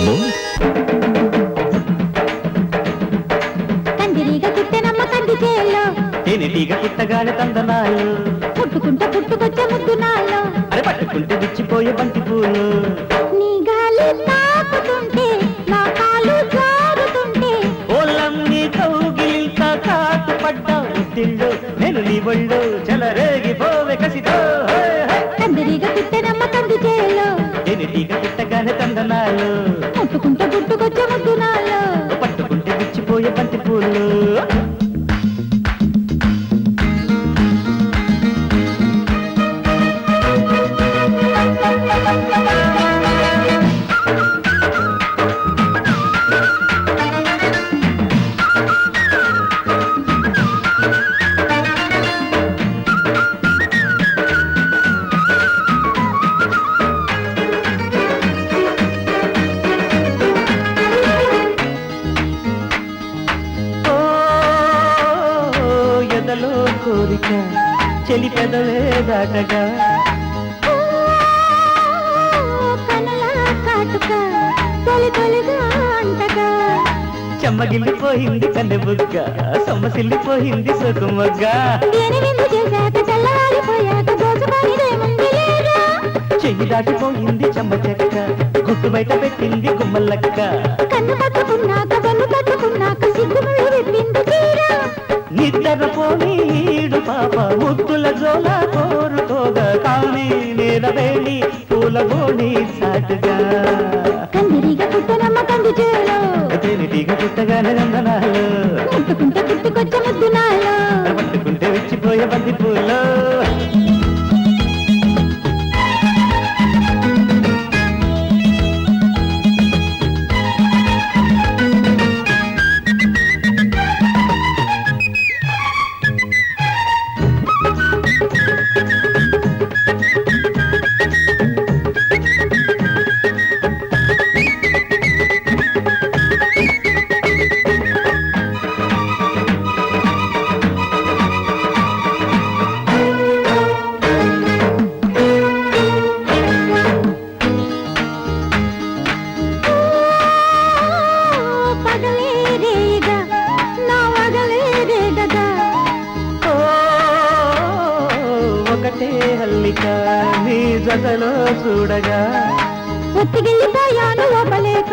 బో. తేనెటీగ పుట్టగానే తందనాలు, పుట్టుకుంటే పుట్టుకొచ్చే ముద్దు నాలో, అరే పట్టుకుంటే విచ్చిపోయే బంతి పూలు. నీ గాలి తాకుతుంటే నా కాలు జారుతుంటే, ఓలమ్మి కౌగిలింత కాటు పడ్డా ఉట్టిళ్ళు, నేను నీ ఒళ్ళు చెలరేగిపోవే కసితో. కందిరీగ పుట్టెనమ్మ కంది చేలో, తేనెటీగ పుట్టగానే తందనాలు, పుట్టుకుంటే పుట్టుకొచ్చే ముద్దు నాలో. పట్టుకుంటే విచ్చిపోయే బంతి పూలు. కోరిక చెలి పెదవే దాటగా, కనలా కాటుక తొలి తొలిగా అంటగా, చెమ్మగిల్లిపోయింది కన్నె బుగ్గ, సొమ్మసిల్లిపోయింది సొకుమగ్గ. దేని విందు చేశాక తెల్లవారిపోయాక దోచుకోనిదేముంది లేరా, చెయ్యి దాటిపోయింది చెమ్మ చెక్క, గుట్టు బయట పెట్టింది గుమ్మలక్క. కన్ను పట్టుకున్నాక వెన్ను పట్టుకున్నాక సిగ్గుముళ్ళు విప్పింది తీరా, నిద్రపోని ఈడు పాప ముద్దుల జోల కోరుకోగా, కానీ నేలవేణి పూల బోణి సాటుగా. కందిరీగ పుట్టనమ్మ కంది చేలో, తేనెటీగ పుట్టగానే నందనాలు, ముట్టుకుంటే పుట్టుకొచ్చే ముద్దు నాలో. పట్టుకుంటే విచ్చిపోయే బంతి పూలు. ఒకటే హల్లిక నీ జతలో చూడగా, ఒత్తిగిల్లిపోయాను ఓపలేక,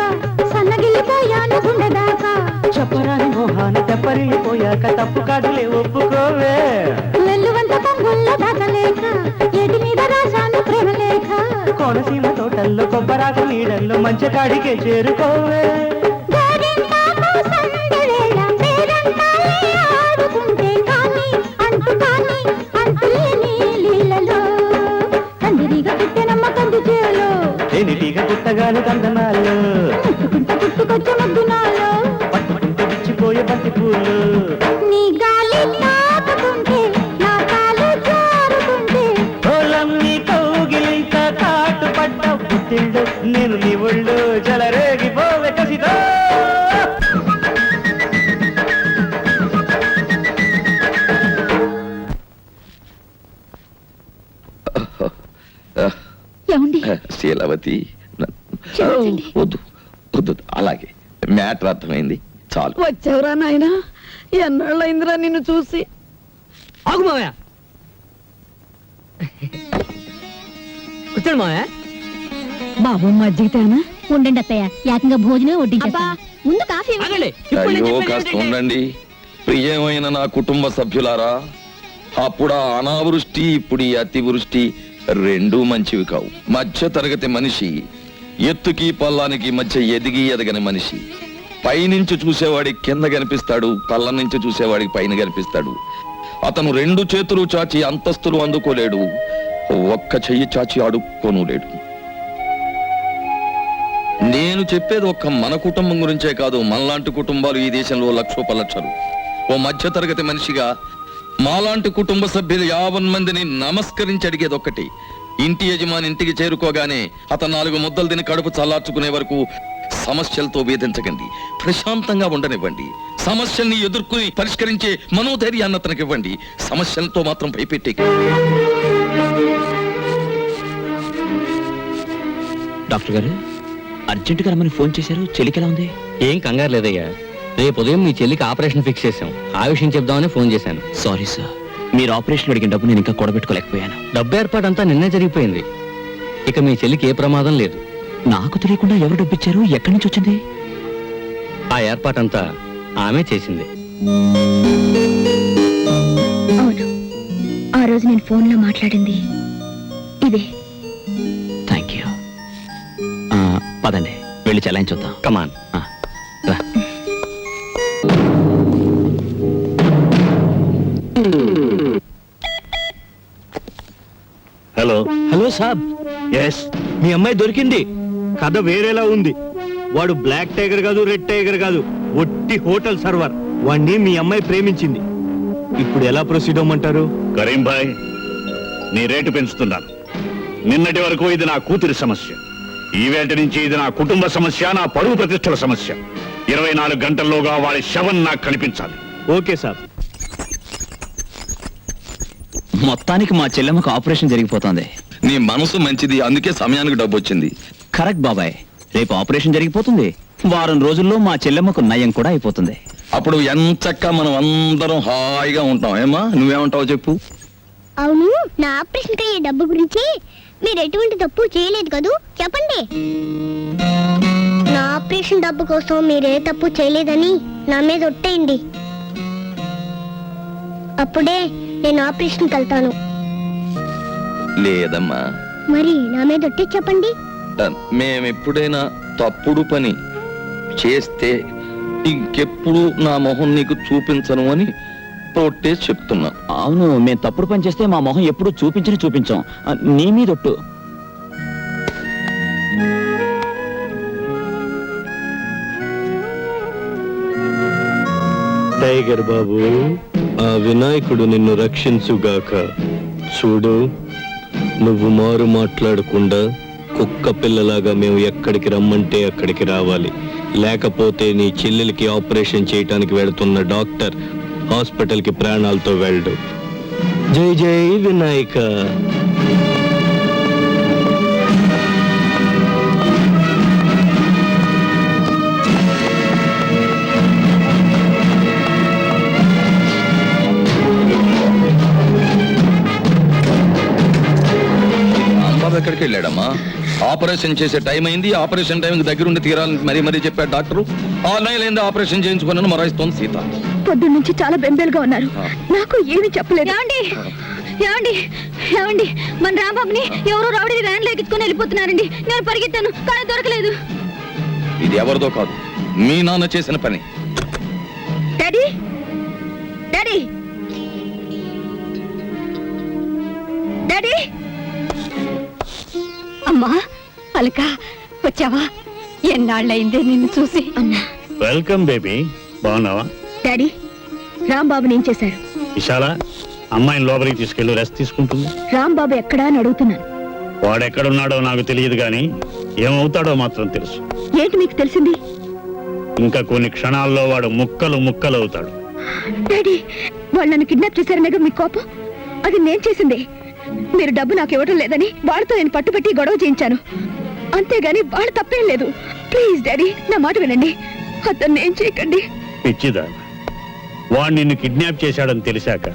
సన్నగిల్లిపోయాను గుండెదాకా, చెప్పరాని మోహాన తెప్పరిల్లిపోయాక తప్పు కాదులే ఒప్పుకోవే. వెల్లువంత పొంగుల్లో దాచలేక, ఎడి మీద రాశాను ప్రేమలేఖ, కోనసీమ తోటల్లో కొబ్బరాకు నీడల్లో మంచి కాడికే చేరుకోవే. గోరింటాకు సందెవేళ పేరంటాలే ఆడుకుంటే కానీ అంతులేని లీలలో, కందిరీగ పుట్టెనమ్మ కంది చేలో, తేనెటీగ పుట్టగానే తందనాలు, ముట్టుకుంటే పుట్టుకొచ్చే ముద్దు నాలో. పట్టుకుంటే విచ్చిపోయే బంతి పూలు. నీ గాలి తాకుతుంటే నా కాలు జారుతుంటే, ఓలమ్మి కౌగిలింత కాటు పడ్డ పుట్టిళ్ళు, నేను నీ ఒళ్ళు చెలరేగిపోవే కసితో. ఏమండి? శీలవతి, క్షమించండి. వద్దు వద్దు, అలాగే మ్యాటర్ అర్థమైంది చాలు. వచ్చావురా నాయనా, ఎన్నాళ్ళైందిరా నిన్ను చూసి. ఆగు మావయ్య, కూర్చోండి మావయ్య. బాబు మజ్జిగితేనా? ఉండండి అత్తయ్య, ఏకంగా భోజనం వడ్డించేస్తా. ముందు కాఫీ ఆగండి, ఇప్పుడు నేను అయ్యో చెప్పేది కాస్త ఏంటంటే- ఉండండి. ప్రియమైన నా కుటుంబ సభ్యులారా, అప్పుడు ఆ అనావృష్టి ఇప్పుడు ఈ అతివృష్టి రెండూ మంచివి కావు. మధ్య తరగతి మనిషి ఎత్తుకి పల్లానికి మధ్య ఎదిగి ఎదగని మనిషి. పైనుంచి చూసేవాడికి కింద కనిపిస్తాడు, పల్ల నుంచి చూసేవాడికి పైన కనిపిస్తాడు. అతను రెండు చేతులు చాచి అంతస్తులు అందుకోలేడు, ఒక్క చెయ్యి చాచి అడుక్కోను లేడు. నేను చెప్పేది ఒక్క మన కుటుంబం గురించే కాదు, మనలాంటి కుటుంబాలు ఈ దేశంలో లక్షోపలక్షలు. ఓ మధ్య తరగతి మనిషిగా మాలాంటి కుటుంబ సభ్యులు 50 మందిని నమస్కరించి అడిగేది ఒక్కటి: ఇంటి యజమాని ఇంటికి చేరుకోగానే అతను 4 ముద్దలు తిని కడుపు చల్లార్చుకునే వరకు సమస్యలతో వేధించకండి, ప్రశాంతంగా ఉండనివ్వండి. సమస్యల్ని ఎదుర్కొని పరిష్కరించే మనోధైర్యాన్ని అతనికి ఇవ్వండి, సమస్యలతో మాత్రం భయపెట్టే. డాక్టర్ గారు అర్జెంటుగా రమ్మని ఫోన్ చేశారు. చెల్లికి ఎలా ఉంది? ఏం కంగారు లేదయ్యా, రేపు ఉదయం మీ చెల్లికి ఆపరేషన్ ఫిక్స్ చేశాం. ఆ విషయం చెప్దామని ఫోన్ చేశాను. సారీ సార్, మీరు ఆపరేషన్ అడిగిన డబ్బు నేను ఇంకా కూడబెట్టుకోలేకపోయాను. డబ్బు ఏర్పాటంతా నిన్నే జరిగిపోయింది. ఇక మీ చెల్లికి ఏ ప్రమాదం లేదు. నాకు తెలియకుండా ఎవరు డబ్బు ఇచ్చారు? ఎక్కడి నుంచి వచ్చింది? ఆ ఏర్పాటంతా ఆమె చేసింది. అవును, ఆ రోజు నేను ఫోన్లో మాట్లాడింది ఇదే. Thank you. పదండి వెళ్ళి చెలాయించొద్దాం. కమాన్. రా. హలో. హలో సాబ్, ఎస్. మీ అమ్మాయి దొరికింది. కథ వేరేలా ఉంది. వాడు బ్లాక్ టైగర్ కాదు, రెడ్ టైగర్ కాదు, ఒట్టి హోటల్ సర్వర్. వాణ్ణి మీ అమ్మాయి ప్రేమించింది. ఇప్పుడు ఎలా ప్రొసీడ్ అవ్వమంటారు? కరీం భాయ్, నీ రేటు పెంచుతున్నాను. నిన్నటి వరకు ఇది నా కూతురి సమస్య, ఈవేళ నుంచి ఇది నా కుటుంబ సమస్య, నా పరువు ప్రతిష్టల సమస్య. 24 గంటల్లోగా వాడి శవం నాకు కనిపించాలి. ఓకే సాబ్. మొత్తానికి మా చెల్లెమ్మకు ఆపరేషన్ జరిగిపోతుంది. నీ మనసు మంచిది, అందుకే సమయానికి డబ్బు వచ్చింది. కరెక్ట్ బాబాయ్, రేపు ఆపరేషన్ జరిగిపోతుంది. వారం రోజుల్లో మా చెల్లెమ్మకు నయం కూడా అయిపోతుంది. అప్పుడు ఎంచక్క మనం అందరం హాయిగా ఉంటాం. ఏమా, నువ్వేమంటావు చెప్పు. అవును, నా ఆపరేషన్ కి డబ్బు గురించి మీరు ఎటువంటి తప్పు చేయలేదు కదూ, చెప్పండి. నా ఆపరేషన్ డబ్బు కోసం మీరే తప్పు చేయలేదని నా మీద ఒట్టేయండి. అప్పుడే నేను ఆపరేషన్కి వెళ్తాను. లేదమ్మా, మరి నా మీద ఒట్టి చెప్పండి. మేమెప్పుడైనా తప్పుడు పని చేస్తే ఇంకెప్పుడు నా మొహం నీకు చూపించను అని తోటేసి చెప్తున్నా. అవును, మేము తప్పుడు పని చేస్తే మా మొహం ఎప్పుడు చూపించాం. నీ మీదొట్టు. టైగర్ బాబు, ఆ వినాయకుడు నిన్ను రక్షించుగాక. చూడు, నువ్వు మారు మాట్లాడకుండా కుక్క పిల్లలాగా మేము ఎక్కడికి రమ్మంటే అక్కడికి రావాలి. లేకపోతే నీ చెల్లెలికి ఆపరేషన్ చేయటానికి వెళుతున్న డాక్టర్ హాస్పిటల్కి ప్రాణాలతో వెళ్ళడు. జై జై వినాయక. రాంబాబు ఎక్కడికి వెళ్ళాడమ్మా? ఆపరేషన్ చేసే టైం అయింది, ఆపరేషన్ టైంకి దగ్గరుండి తీరాలని మరీ చెప్పాడు డాక్టరు. 6 నెలలైంది ఆపరేషన్ చేయించుకున్నాను మరాయిస్తోంది సీత. పొద్దున్న నుంచి చాలా బెంబేలుగా ఉన్నారు, నాకు ఏమీ చెప్పలేదు. ఏమండి, మన రాంబాబుని ఎవరో రౌడీ వ్యాన్ ఎక్కించుకొని వెళ్ళిపోతున్నారండి. నేను పరిగెత్తాను కానీ దొరకలేదు. ఇది ఎవరిదో కాదు, మీ నాన్న చేసిన పని. Daddy, daddy, daddy. అమ్మా అలక, వచ్చావా? ఎన్నాళ్ళయిందే నిన్ను చూసి. అమ్మా వెల్కమ్ బేబీ, బాగున్నావా? డాడీ, రాంబాబుని ఏం చేశారు? విశాల, అమ్మాయిని లోపలికి తీసుకెళ్ళి రెస్ట్ తీసుకుంటుంది. రాంబాబు ఎక్కడా అని అడుగుతున్నాను. వాడెక్కడున్నాడో నాకు తెలియదు కానీ ఏమవుతాడో మాత్రం తెలుసు. ఏంటి మీకు తెలిసింది? ఇంకా కొన్ని క్షణాల్లో వాడు ముక్కలు ముక్కలు అవుతాడు. డాడీ, వాళ్ళు నన్ను కిడ్నాప్ చేశారనేగా మీ కోపం? అది నేను చేసింది. మీరు డబ్బు నాకు ఇవ్వడం లేదని వాళ్ళతో నేను పట్టుబట్టి గొడవ చేయించాను, అంతేగాని వాళ్ళు తప్పేం లేదు. ప్లీజ్ డాడీ, నా మాట వినండి, అతన్ని ఏం చేయకండి. పిచ్చిదా, వాడు నిన్ను కిడ్నాప్ చేశాడని తెలిసాక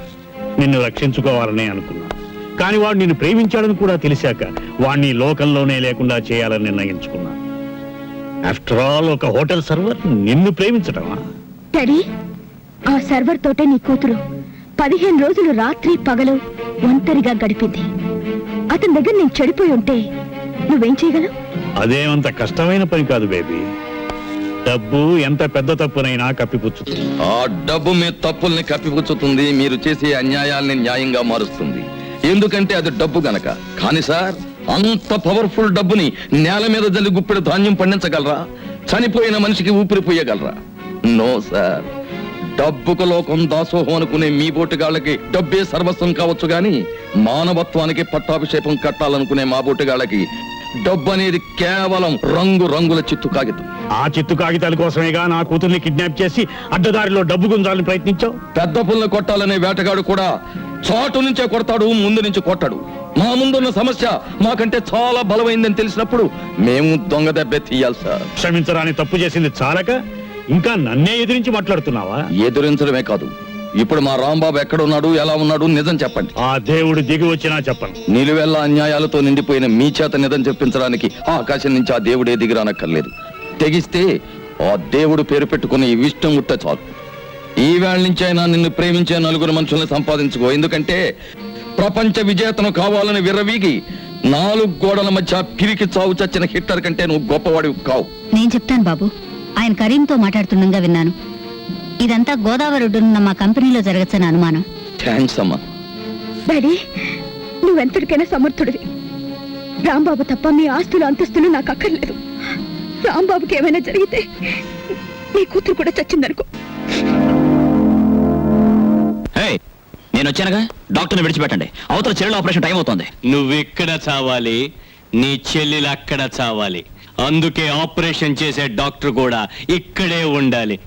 నిన్ను రక్షించుకోవాలని అనుకున్నాను. కానీ వాడు నిన్ను ప్రేమించాడని కూడా తెలిసాక వాడిని లోకంలోనే లేకుండా చేయాలని నిర్ణయించుకున్నాను. ఆఫ్టర్ ఆల్, ఒక హోటల్ సర్వర్ నిన్ను ప్రేమించడమా? డాడీ, ఆ సర్వర్ తోటే నీ కూతురు 15 రోజులు రాత్రి పగలు ఒంటరిగా గడిపింది. అతని దగ్గర నేను చెడిపోయి ఉంటే నువ్వేం చేయగలవు? అదేమంత కష్టమైన పని కాదు బేబీ. డబ్బు ఎంత పెద్ద తప్పునైనా కప్పిపుచ్చుతుంది. ఆ డబ్బు మీ తప్పుల్ని కప్పిపుచ్చుతుంది, మీరు చేసే అన్యాయాల్ని న్యాయంగా మారుస్తుంది. ఎందుకంటే అది డబ్బు గనక. కానీ సార్, అంత పవర్ఫుల్ డబ్బుని నేల మీద జల్లి గుప్పెడు ధాన్యం పండించగలరా? చనిపోయిన మనిషికి ఊపిరి పోయగలరా? No sir. డబ్బుకు లోకం దాసోహం అనుకునే మీ బోటుగాళ్ళకి డబ్బే సర్వస్వం కావచ్చు గాని మానవత్వానికి పట్టాభిషేకం కట్టాలనుకునే మా బోటుగాళ్ళకి డబ్బు అనేది కేవలం రంగుల చిత్తు కాగితం. ఆ చిత్తు కాగితాల కోసమేగా నా కూతుర్ని కిడ్నాప్ చేసి అడ్డదారిలో డబ్బు గుంజాలని ప్రయత్నించావు. పెద్ద పుల్ని కొట్టాలనే వేటగాడు కూడా చాటు నుంచే కొడతాడు, ముందు నుంచి కొట్టాడు. మా ముందున్న సమస్య మాకంటే చాలా బలమైందని తెలిసినప్పుడు మేము దొంగ దెబ్బే తీయాలి సార్. క్షమించరాని తప్పు చేసింది చాలక ఇంకా నన్నే ఎదిరించి మాట్లాడుతున్నావా? ఎదురించడమే కాదు, ఇప్పుడు మా రాంబాబు ఎక్కడున్నాడు, ఎలా ఉన్నాడు నిజం చెప్పండి. ఆ దేవుడు దిగి వచ్చినా చెప్పను. నిలువెల్ల అన్యాయాలతో నిండిపోయిన మీ చేత నిజం చెప్పించడానికి ఆకాశం నుంచి ఆ దేవుడే దిగిరానక్కర్లేదు. తెగిస్తే ఆ దేవుడు పేరు పెట్టుకుని విష్ణు ముట్ట చాలు. ఈ వేళ నుంచైనా నిన్ను ప్రేమించే 4 మనుషుల్ని సంపాదించుకో. ఎందుకంటే ప్రపంచ విజేతను కావాలని విర్రవీగి 4 గోడల మధ్య పిరికి చావు చచ్చిన హిట్లర్ కంటే నువ్వు గొప్పవాడివి కావు. నేను చెప్తాను బాబు. ఆయన కరీంతో మాట్లాడుతుండగా విన్నాను. ఇదంతా గోదావరి ఒడ్డునున్న మా కంపెనీలో జరగచ్చని అనుమానం. థ్యాంక్స్ అమ్మా. డాడీ, నువ్వెంతటికైనా సమర్థుడివి. రాంబాబు తప్ప మీ ఆస్తులు అంతస్తులు నాకు అక్కర్లేదు. రాంబాబుకి ఏమైనా జరిగితే నీ కూతురు కూడా చచ్చిందనుకో. నేను వచ్చానుగా, డాక్టర్ని విడిచిపెట్టండి. అవతల చెల్లెల ఆపరేషన్ టైం అవుతోంది. నువ్వెక్కడ చావాలి, నీ చెల్లెలు అక్కడ చావాలి. అందుకే ఆపరేషన్ చేసే డాక్టర్ కూడా ఇక్కడే ఉండాలి.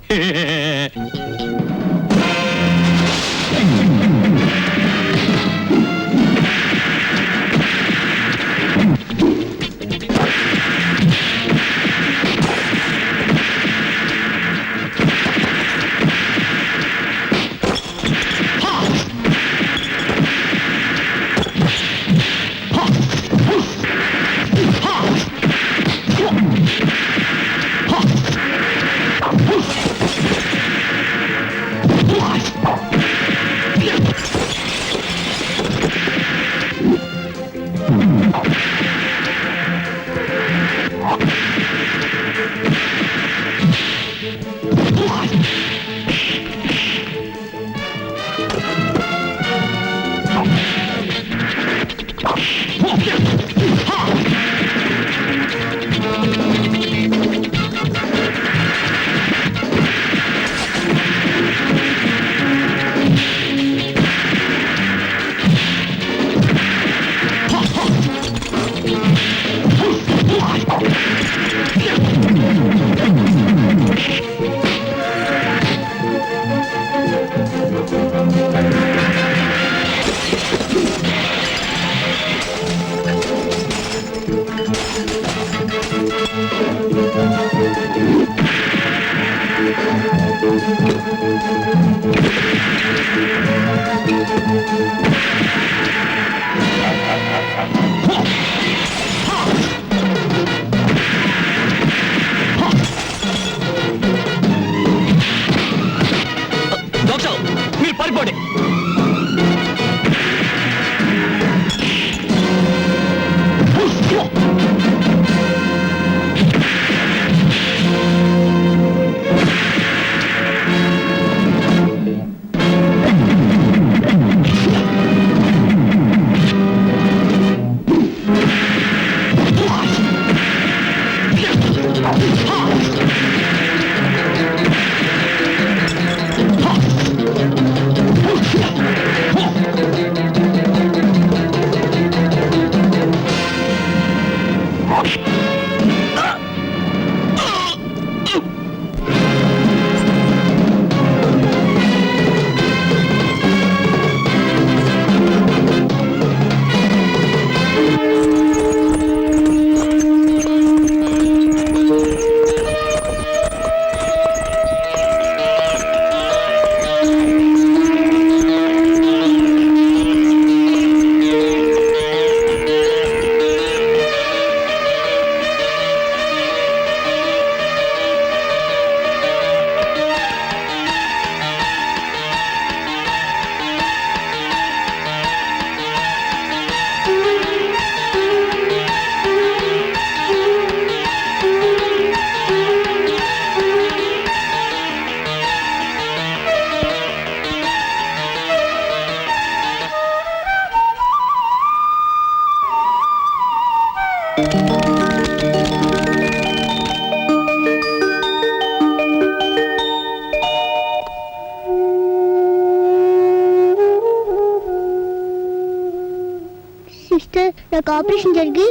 సిస్టర్, నాకు ఆపరేషన్ జరిగి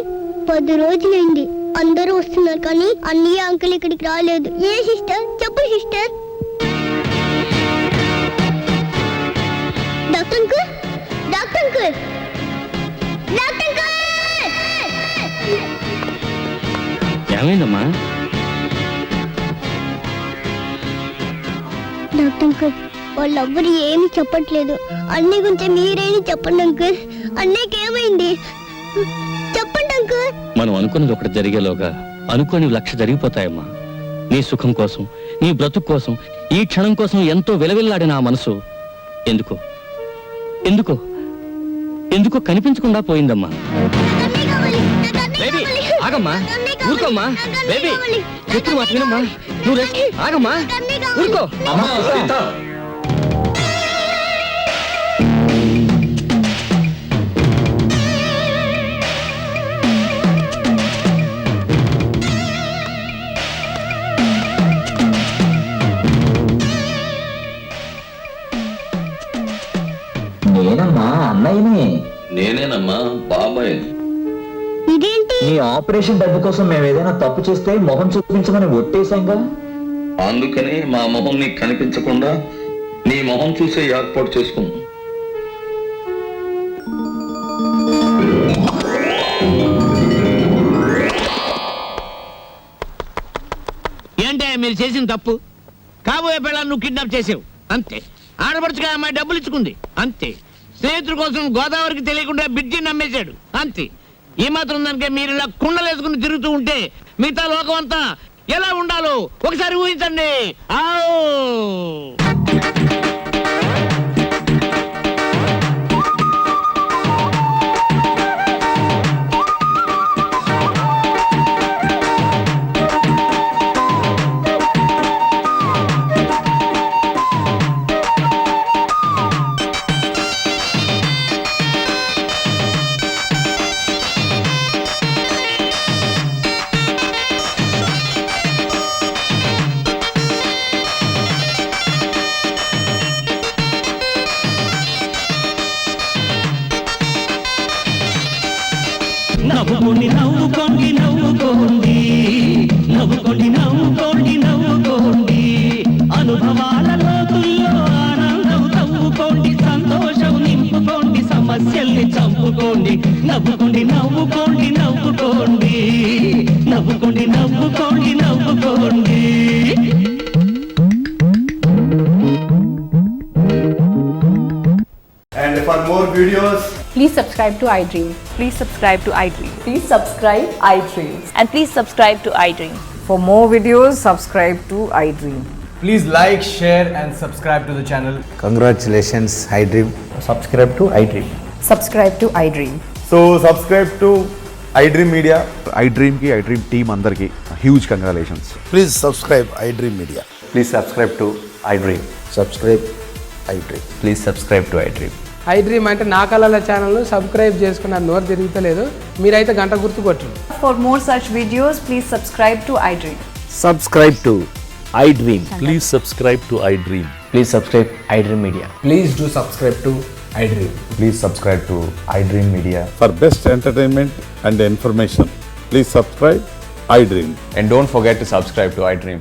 10 రోజులైంది. అందరూ వస్తున్నారు కానీ అన్నయ్య అంకుల్ ఇక్కడికి రాలేదు. ఏ సిస్టర్? చెప్పు sister. Doctor uncle, doctor uncle, doctor uncle. ఏమైందమ్మా? డాక్టర్ అంకుల్, వాళ్ళెవ్వరు ఏమీ చెప్పట్లేదు. అన్నయ్య గురించి మీరేమి చెప్పండి అంకుల్. అన్నయ్యకి ఏమైంది చెప్పండి అంకుల్. మనం అనుకున్నది ఒకటి జరిగేలోగా అనుకోని 1,00,000 జరిగిపోతాయమ్మా. నీ సుఖం కోసం, నీ బ్రతుకు కోసం, ఈ క్షణం కోసం ఎంతో విలవిల్లాడిన ఆ మనసు ఎందుకో ఎందుకో ఎందుకో కనిపించకుండా పోయిందమ్మా. అన్నయ్య కావాలి, నాకు అన్నయ్య బేబీ, కావాలి. ఆగమ్మా, నాకు అన్నయ్య కావాలి. ఊరుకోమ్మా. నాకు అన్నయ్య బేబీ, కావాలి. చెప్తున్న మాట వినమ్మా. నువ్వు రెస్ట్, ఆగమ్మా, నాకు అన్నయ్య కావాలి. ఊరుకో. నేనమ్మా అన్నయ్యని. నేనేనమ్మా బాబాయ్. ఇదేంటి? నీ ఆపరేషన్ డబ్బు కోసం మేము ఏదైనా తప్పు చేస్తే మొహం చూపించమని ఒట్టేశాంగా. అందుకని మా మొహం నీకు కనిపించకుండా నీ మొహం చూసే ఏర్పాటు చేసుకున్నాం. ఏంటే మీరు చేసిన తప్పు? కాబోయే పిల్లలు నువ్వు కిడ్నాప్ చేసావు అంతే. ఆడపడుచుగా అమ్మాయి డబ్బులు ఇచ్చుకుంది అంతే. స్నేహితుల కోసం గోదావరికి తెలియకుండా బిడ్జిని నమ్మేశాడు అంతే. ఈ మాత్రం దానికే మీరు ఇలా కుండలేసుకుని తిరుగుతూ ఉంటే మిగతా లోకం అంతా ఎలా ఉండాలో ఒకసారి ఊహించండి. ఆవ్. నవ్వుకోండి నవ్వుకోండి నవ్వుకోండి, నవ్వుకోండి నవ్వుకోండి నవ్వుకోండి. అనుభవాల లోతుల్లో ఆనందం తవ్వుకోండి, సంతోషం నింపుకోండి, సమస్యల్ని చంపుకోండి. నవ్వుకోండి నవ్వుకోండి నవ్వుకోండి, నవ్వుకోండి నవ్వుకోండి నవ్వుకోండి. And for more videos, Please subscribe to iDream. Please subscribe to iDream. Please subscribe iDream. And please subscribe to iDream. For more videos, subscribe to iDream. please like, share, and subscribe to the channel. Congratulations iDream. Subscribe to iDream. Subscribe to iDream. So subscribe to iDream Media. iDream ki iDream team andarki huge congratulations. Please subscribe iDream media. Please subscribe to iDream. Subscribe iDream. Please subscribe to iDream. iDream అంటే నా కళల channel subscribe చేసుకున్న నోరు తిరుగుతలేదు. మీరైతే గంట గుర్తు కొట్టండి. For more such videos, please subscribe to iDream. Subscribe to iDream. Please subscribe to iDream. Please subscribe iDream media. Please do subscribe to iDream. Please subscribe to iDream Media. For best entertainment and information, please subscribe iDream. And don't forget to subscribe to iDream.